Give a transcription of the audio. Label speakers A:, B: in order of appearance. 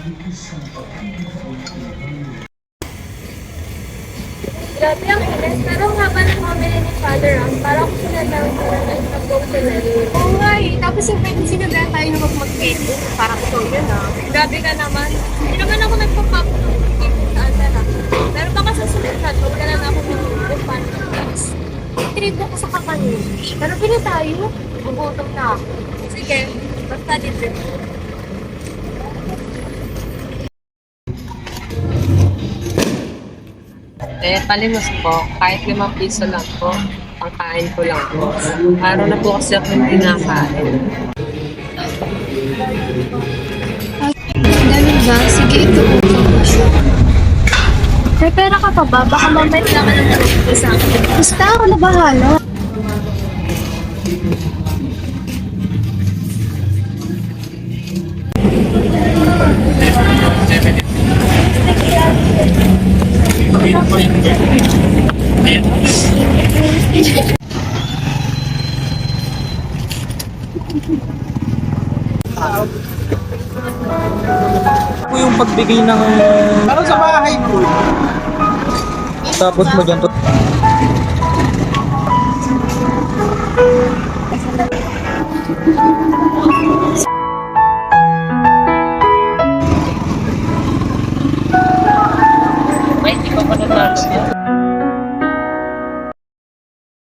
A: Grabe ang init, pero ang haba ng mamili ni Valorant, parang kung sila lang nag-go sila rin. Oo nga eh, tapos yung pwede sinabihan tayo na mag-Facebook, parang ito yun ah. Grabe ka naman. Hindi naman ako nagpa-pop ng Facebook sa Antara. Pero baka sa sunod na to, wala na ako ng paano mag-class. Tinid ko sa kakanyo. Pero pili tayo, gugutom na ako. Sige, basta dito.
B: Palimos po, kahit 5 piso lang po, pangkain ko lang po. Araw na po kasi ako hindi nakain.
A: Ganun ba? Sige, ito po. May pera ka pa ba? Baka mamaya na ka ng nalito sa akin. Basta ako na bahala.
C: Po yung pagbigay ng... Ano sa bahay po? Tapos mo dyan to...